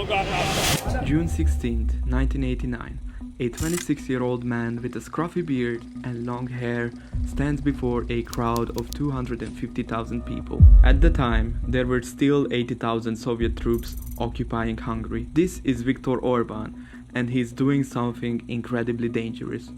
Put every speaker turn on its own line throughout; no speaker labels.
June 16, 1989. A 26-year-old man with a scruffy beard and long hair stands before a crowd of 250,000 people. At the time, there were still 80,000 Soviet troops occupying Hungary. This is Viktor Orban, and he's doing something incredibly dangerous.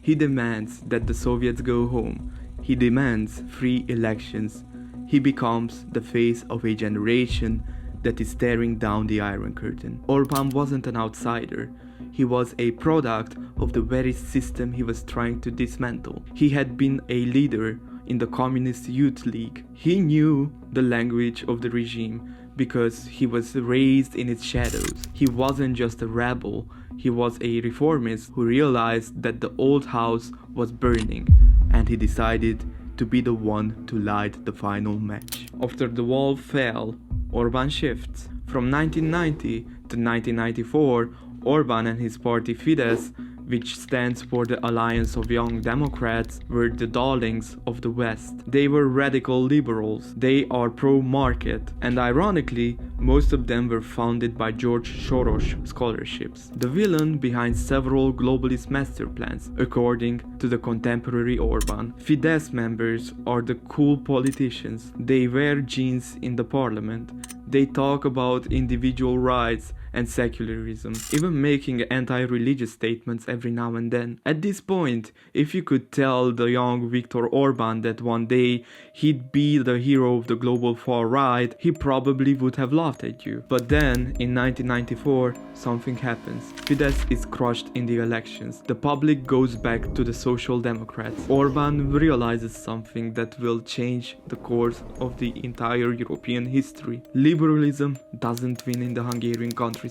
He demands that the Soviets go home. He demands free elections. He becomes the face of a generation that is tearing down the Iron Curtain. Orban wasn't an outsider. He was a product of the very system he was trying to dismantle. He had been a leader in the Communist Youth League. He knew the language of the regime because he was raised in its shadows. He wasn't just a rebel, he was a reformist who realized that the old house was burning, and he decided to be the one to light the final match. After the wall fell, Orban shifts. From 1990 to 1994, Orban and his party Fidesz, which stands for the Alliance of Young Democrats, were the darlings of the West. They were radical liberals. They are pro-market, and ironically, most of them were funded by George Soros scholarships. The villain behind several globalist master plans, according to the contemporary Orban. Fidesz members are the cool politicians. They wear jeans in the parliament. They talk about individual rights and secularism, even making anti-religious statements every now and then. At this point, if you could tell the young Viktor Orban that one day he'd be the hero of the global far right, he probably would have laughed at you. But then, in 1994, something happens. Fidesz is crushed in the elections. The public goes back to the Social Democrats. Orban realizes something that will change the course of the entire European history. Liberalism doesn't win in the Hungarian countryside.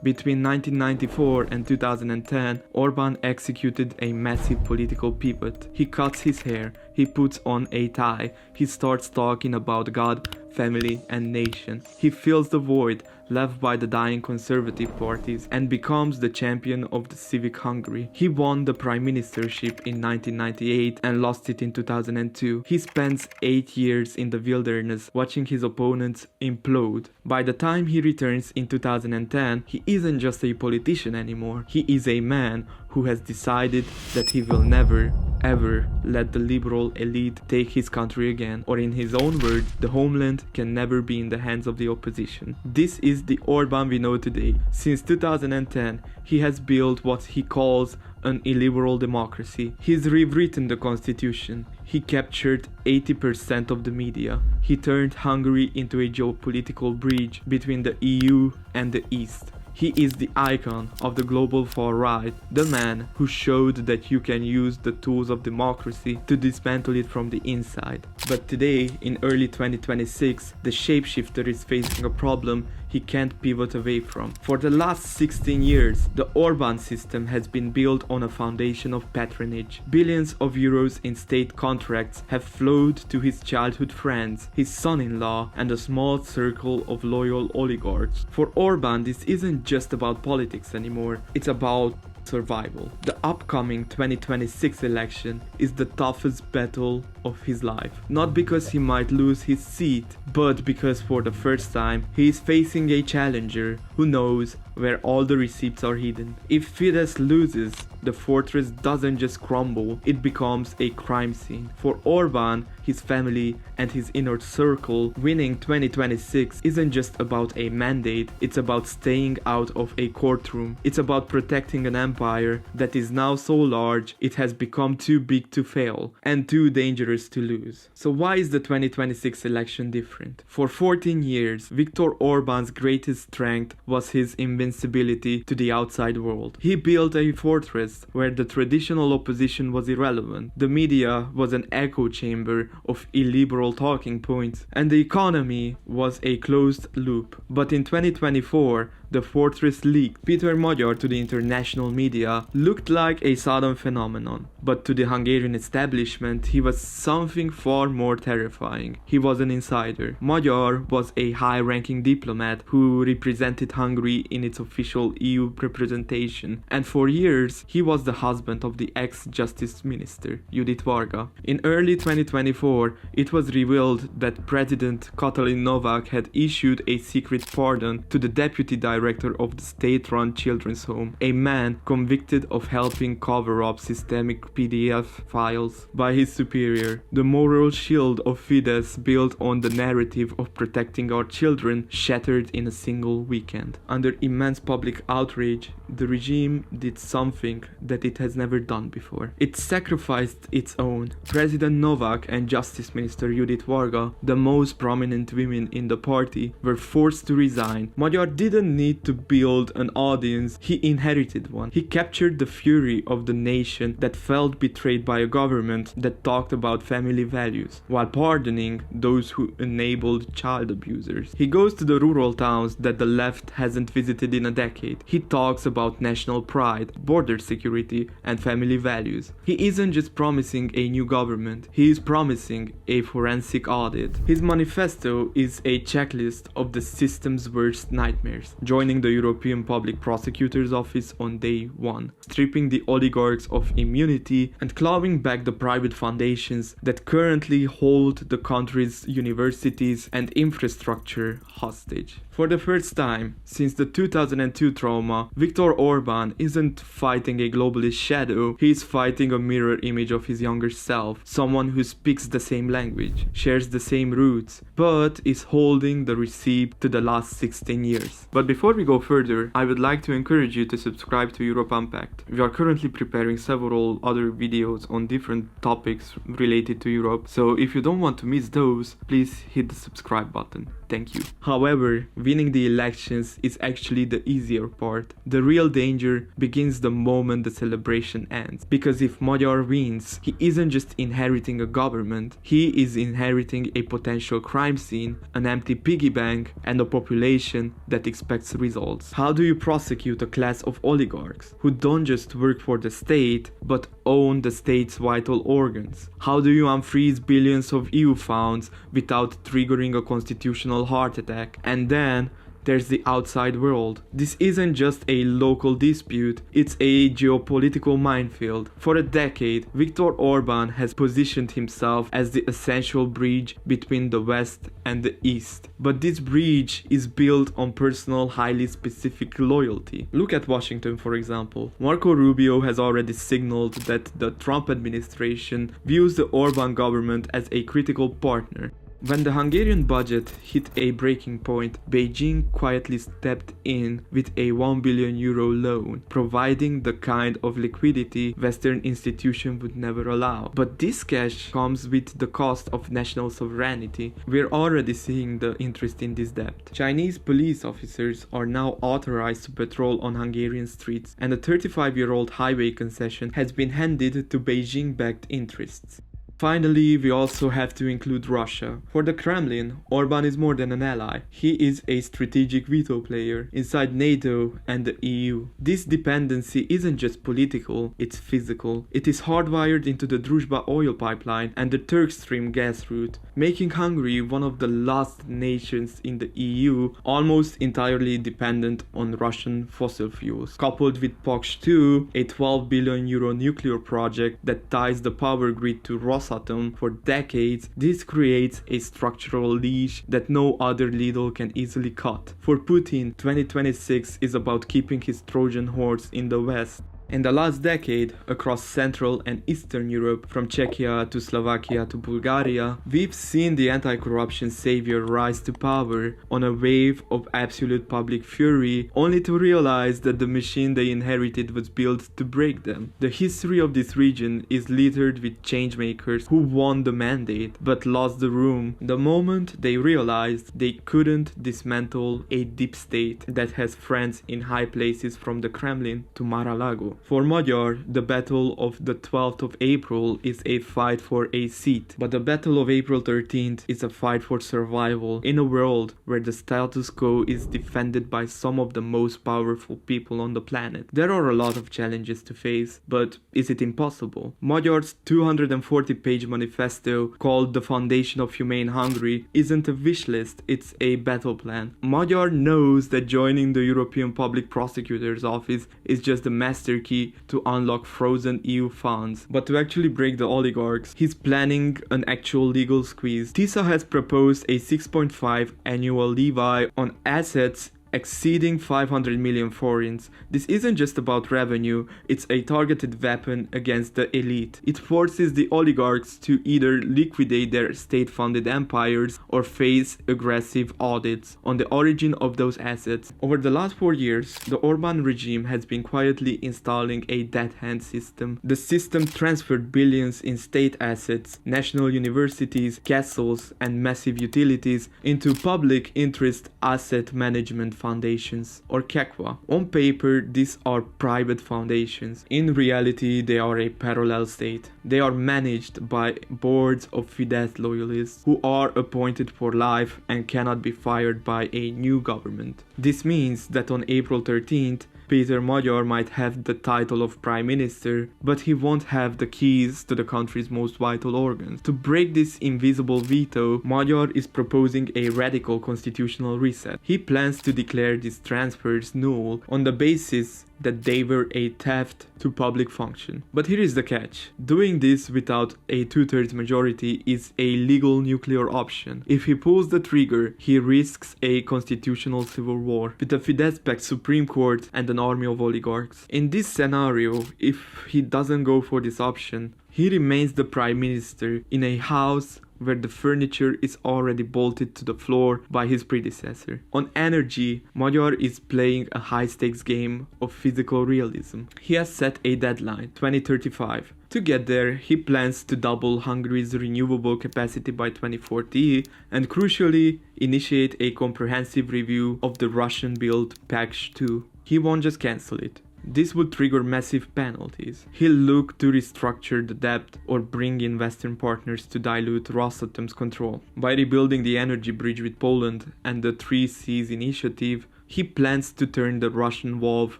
Between 1994 and 2010, Orban executed a massive political pivot. He cuts his hair, he puts on a tie, he starts talking about God, family and nation. He fills the void left by the dying conservative parties and becomes the champion of the civic Hungary. He won the prime ministership in 1998 and lost it in 2002. He spends 8 years in the wilderness watching his opponents implode. By the time he returns in 2010, he isn't just a politician anymore. He is a man who has decided that he will never, ever let the liberal elite take his country again, or in his own words, the homeland can never be in the hands of the opposition. This is the Orban we know today. Since 2010, he has built what he calls an illiberal democracy. He's rewritten the constitution. He captured 80% of the media. He turned Hungary into a geopolitical bridge between the EU and the East. He is the icon of the global far right, the man who showed that you can use the tools of democracy to dismantle it from the inside. But today, in early 2026, the shapeshifter is facing a problem he can't pivot away from. For the last 16 years, the Orban system has been built on a foundation of patronage. Billions of euros in state contracts have flowed to his childhood friends, his son-in-law, and a small circle of loyal oligarchs. For Orban, this isn't just about politics anymore, it's about survival. The upcoming 2026 election is the toughest battle of his life. Not because he might lose his seat, but because for the first time he is facing a challenger who knows where all the receipts are hidden. If Fidesz loses, the fortress doesn't just crumble, it becomes a crime scene. For Orban, his family, and his inner circle, winning 2026 isn't just about a mandate, it's about staying out of a courtroom. It's about protecting an empire that is now so large it has become too big to fail and too dangerous to lose. So why is the 2026 election different? For 14 years, Viktor Orban's greatest strength was his invincibility to the outside world. He built a fortress where the traditional opposition was irrelevant. The media was an echo chamber of illiberal talking points, and the economy was a closed loop. But in 2024, the fortress leaked. Peter Magyar to the international media looked like a sudden phenomenon. But to the Hungarian establishment, he was something far more terrifying. He was an insider. Magyar was a high-ranking diplomat who represented Hungary in its official EU representation, and for years he was the husband of the ex-justice minister, Judit Varga. In early 2024, it was revealed that President Katalin Novak had issued a secret pardon to the deputy director of the state-run children's home, a man convicted of helping cover up systemic PDF files by his superior. The moral shield of Fidesz built on the narrative of protecting our children shattered in a single weekend. Under immense public outrage, the regime did something that it has never done before. It sacrificed its own. President Novak and Justice Minister Judit Varga, the most prominent women in the party, were forced to resign. Magyar didn't need to build an audience, he inherited one. He captured the fury of the nation that felt betrayed by a government that talked about family values, while pardoning those who enabled child abusers. He goes to the rural towns that the left hasn't visited in a decade. He talks about national pride, border security, and family values. He isn't just promising a new government, he is promising a forensic audit. His manifesto is a checklist of the system's worst nightmares: joining the European Public Prosecutor's Office on day one, stripping the oligarchs of immunity, and clawing back the private foundations that currently hold the country's universities and infrastructure hostage. For the first time since the 2002 trauma, Viktor Orban isn't fighting a globalist shadow, he is fighting a mirror image of his younger self, someone who speaks the same language, shares the same roots, but is holding the receipt to the last 16 years. But before we go further, I would like to encourage you to subscribe to Europe Unpacked. We are currently preparing several other videos on different topics related to Europe, so if you don't want to miss those, please hit the subscribe button. Thank you. However, winning the elections is actually the easier part. The real danger begins the moment the celebration ends. Because if Magyar wins, he isn't just inheriting a government, he is inheriting a potential crime scene, an empty piggy bank, and a population that expects results. How do you prosecute a class of oligarchs who don't just work for the state, but own the state's vital organs? How do you unfreeze billions of EU funds without triggering a constitutional heart attack? And then there's the outside world. This isn't just a local dispute, it's a geopolitical minefield. For a decade, Viktor Orban has positioned himself as the essential bridge between the West and the East. But this bridge is built on personal, highly specific loyalty. Look at Washington, for example. Marco Rubio has already signaled that the Trump administration views the Orban government as a critical partner. When the Hungarian budget hit a breaking point, Beijing quietly stepped in with a €1 billion loan, providing the kind of liquidity Western institutions would never allow. But this cash comes with the cost of national sovereignty. We're already seeing the interest in this debt. Chinese police officers are now authorized to patrol on Hungarian streets, and a 35-year-old highway concession has been handed to Beijing-backed interests. Finally, we also have to include Russia. For the Kremlin, Orban is more than an ally. He is a strategic veto player inside NATO and the EU. This dependency isn't just political, it's physical. It is hardwired into the Druzhba oil pipeline and the Turk Stream gas route, making Hungary one of the last nations in the EU almost entirely dependent on Russian fossil fuels. Coupled with POX 2, a €12 billion nuclear project that ties the power grid to Rosatom for decades, this creates a structural leash that no other needle can easily cut. For Putin, 2026 is about keeping his Trojan horse in the West. In the last decade, across Central and Eastern Europe, from Czechia to Slovakia to Bulgaria, we've seen the anti-corruption savior rise to power on a wave of absolute public fury, only to realize that the machine they inherited was built to break them. The history of this region is littered with changemakers who won the mandate but lost the room the moment they realized they couldn't dismantle a deep state that has friends in high places from the Kremlin to Mar-a-Lago. For Magyar, the battle of the 12th of April is a fight for a seat, but the battle of April 13th is a fight for survival in a world where the status quo is defended by some of the most powerful people on the planet. There are a lot of challenges to face, but is it impossible? Magyar's 240-page manifesto called The Foundation of Humane Hungary isn't a wish list, it's a battle plan. Magyar knows that joining the European Public Prosecutor's Office is just the master key to unlock frozen EU funds, but to actually break the oligarchs, he's planning an actual legal squeeze. TISZA has proposed a 6.5 annual levy on assets exceeding 500 million forints. This isn't just about revenue, it's a targeted weapon against the elite. It forces the oligarchs to either liquidate their state-funded empires or face aggressive audits on the origin of those assets. Over the last 4 years, the Orban regime has been quietly installing a dead-hand system. The system transferred billions in state assets, national universities, castles, and massive utilities into public interest asset management foundations, or CAQA. On paper, these are private foundations. In reality, they are a parallel state. They are managed by boards of Fidesz loyalists who are appointed for life and cannot be fired by a new government. This means that on April 13th, Peter Magyar might have the title of Prime Minister, but he won't have the keys to the country's most vital organs. To break this invisible veto, Magyar is proposing a radical constitutional reset. He plans to declare these transfers null on the basis that they were a theft to public function. But here is the catch. Doing this without a 2/3 majority is a legal nuclear option. If he pulls the trigger, he risks a constitutional civil war with a Fidesz-backed Supreme Court and an army of oligarchs. In this scenario, if he doesn't go for this option, he remains the prime minister in a house where the furniture is already bolted to the floor by his predecessor. On energy, Magyar is playing a high-stakes game of physical realism. He has set a deadline, 2035. To get there, he plans to double Hungary's renewable capacity by 2040 and, crucially, initiate a comprehensive review of the Russian-built Pact 2. He won't just cancel it. This would trigger massive penalties. He'll look to restructure the debt or bring in Western partners to dilute Rosatom's control. By rebuilding the energy bridge with Poland and the Three Seas initiative, he plans to turn the Russian valve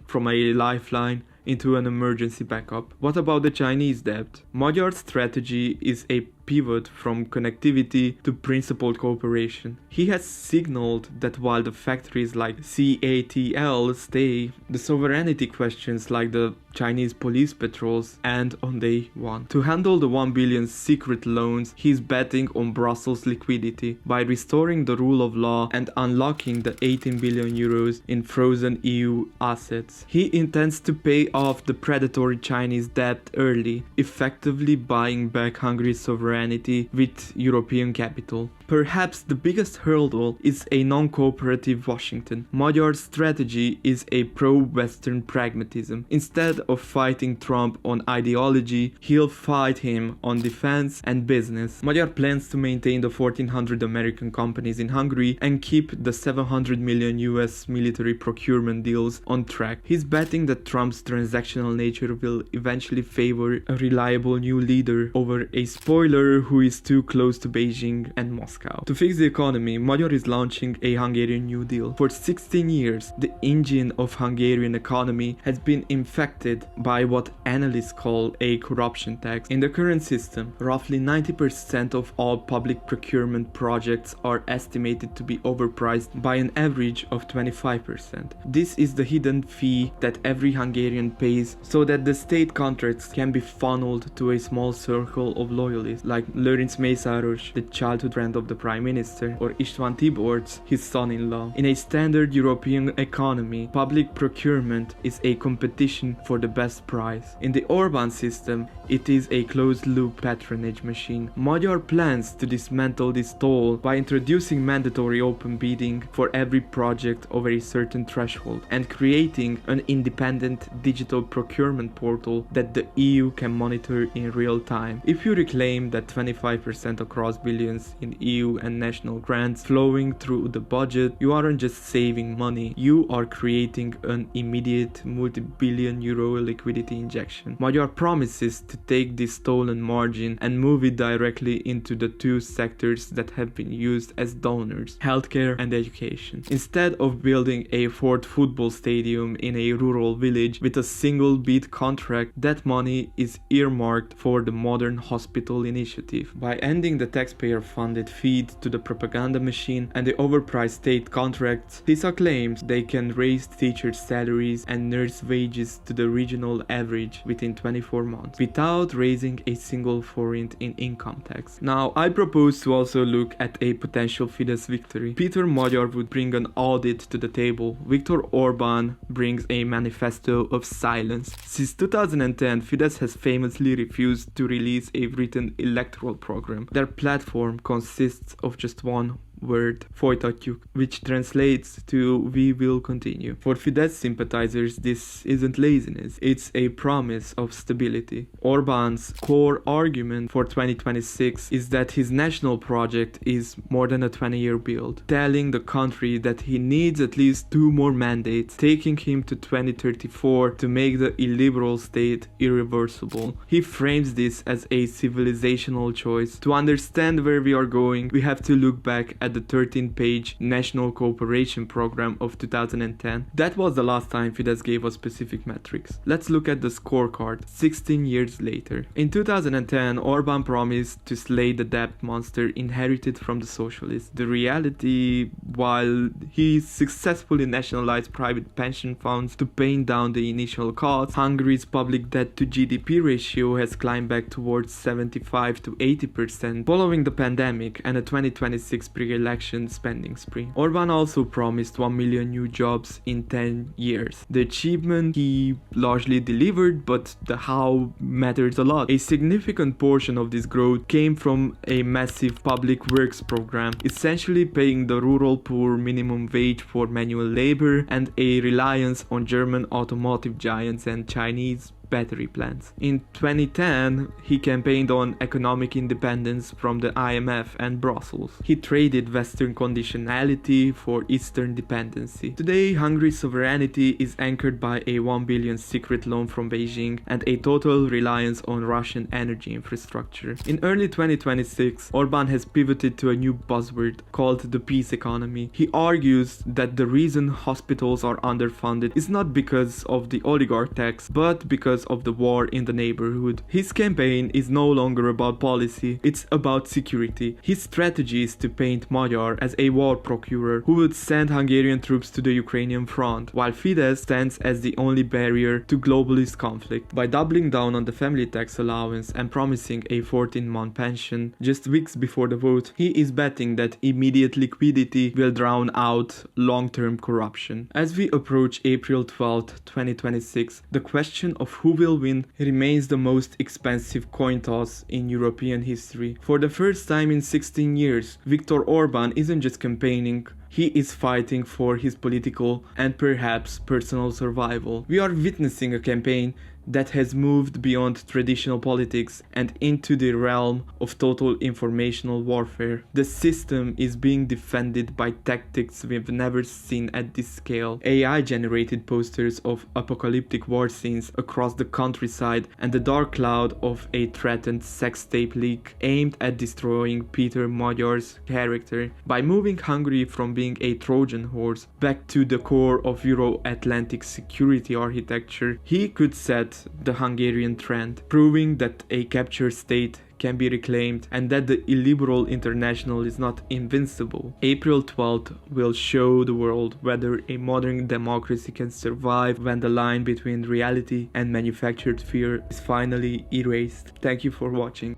from a lifeline into an emergency backup. What about the Chinese debt? Magyar's strategy is a pivot from connectivity to principled cooperation. He has signaled that while the factories like CATL stay, the sovereignty questions like the Chinese police patrols end on day one. To handle the 1 billion secret loans, he's betting on Brussels liquidity by restoring the rule of law and unlocking the 18 billion euros in frozen EU assets. He intends to pay off the predatory Chinese debt early, effectively buying back Hungary's sovereignty with European capital. Perhaps the biggest hurdle is a non-cooperative Washington. Magyar's strategy is a pro-Western pragmatism. Instead of fighting Trump on ideology, he'll fight him on defense and business. Magyar plans to maintain the 1,400 American companies in Hungary and keep the 700 million US military procurement deals on track. He's betting that Trump's transactional nature will eventually favor a reliable new leader over a spoiler who is too close to Beijing and Moscow. To fix the economy, Magyar is launching a Hungarian New Deal. For 16 years, the engine of Hungarian economy has been infected by what analysts call a corruption tax. In the current system, roughly 90% of all public procurement projects are estimated to be overpriced by an average of 25%. This is the hidden fee that every Hungarian pays so that the state contracts can be funneled to a small circle of loyalists like Lőrinc Mészáros, the childhood friend of the Prime Minister, or István Tiborcs, his son-in-law. In a standard European economy, public procurement is a competition for the best price. In the Orban system, it is a closed-loop patronage machine. Magyar plans to dismantle this toll by introducing mandatory open bidding for every project over a certain threshold and creating an independent digital procurement portal that the EU can monitor in real time. If you reclaim that 25% across billions in EU EU and national grants flowing through the budget, you aren't just saving money, you are creating an immediate multi-billion euro liquidity injection. Magyar promises to take this stolen margin and move it directly into the two sectors that have been used as donors, healthcare and education. Instead of building a fourth football stadium in a rural village with a single bid contract, that money is earmarked for the Modern Hospital Initiative. By ending the taxpayer-funded feed to the propaganda machine and the overpriced state contracts, TISZA claims they can raise teachers' salaries and nurse wages to the regional average within 24 months, without raising a single forint in income tax. Now, I propose to also look at a potential Fidesz victory. Peter Magyar would bring an audit to the table. Viktor Orban brings a manifesto of silence. Since 2010, Fidesz has famously refused to release a written electoral program. Their platform consists of just one word, folytatjuk, which translates to we will continue. For Fidesz sympathizers, this isn't laziness, it's a promise of stability. Orban's core argument for 2026 is that his national project is more than a 20-year build, telling the country that he needs at least 2 more mandates, taking him to 2034 to make the illiberal state irreversible. He frames this as a civilizational choice. To understand where we are going, we have to look back at the 13-page National Cooperation Program of 2010. That was the last time Fidesz gave us specific metrics. Let's look at the scorecard 16 years later. In 2010, Orban promised to slay the debt monster inherited from the socialists. The reality, while he successfully nationalized private pension funds to pay down the initial costs, Hungary's public debt to GDP ratio has climbed back towards 75 to 80% following the pandemic and a 2026 pre-election spending spree. Orban also promised 1 million new jobs in 10 years. The achievement he largely delivered, but the how matters a lot. A significant portion of this growth came from a massive public works program, essentially paying the rural poor minimum wage for manual labor and a reliance on German automotive giants and Chinese battery plants. In 2010, he campaigned on economic independence from the IMF and Brussels. He traded Western conditionality for Eastern dependency. Today, Hungary's sovereignty is anchored by a 1 billion secret loan from Beijing and a total reliance on Russian energy infrastructure. In early 2026, Orban has pivoted to a new buzzword called the peace economy. He argues that the reason hospitals are underfunded is not because of the oligarch tax, but because of the war in the neighborhood. His campaign is no longer about policy, it's about security. His strategy is to paint Magyar as a war procurer who would send Hungarian troops to the Ukrainian front, while Fidesz stands as the only barrier to globalist conflict. By doubling down on the family tax allowance and promising a 14-month pension just weeks before the vote, he is betting that immediate liquidity will drown out long-term corruption. As we approach April 12, 2026, the question of who will win remains the most expensive coin toss in European history. For the first time in 16 years, Viktor Orban isn't just campaigning, he is fighting for his political and perhaps personal survival. We are witnessing a campaign that has moved beyond traditional politics and into the realm of total informational warfare. The system is being defended by tactics we've never seen at this scale. AI-generated posters of apocalyptic war scenes across the countryside and the dark cloud of a threatened sex tape leak aimed at destroying Peter Magyar's character. By moving Hungary from being a Trojan horse back to the core of Euro-Atlantic security architecture, he could set the Hungarian trend, proving that a captured state can be reclaimed and that the illiberal international is not invincible. April 12th will show the world whether a modern democracy can survive when the line between reality and manufactured fear is finally erased. Thank you for watching.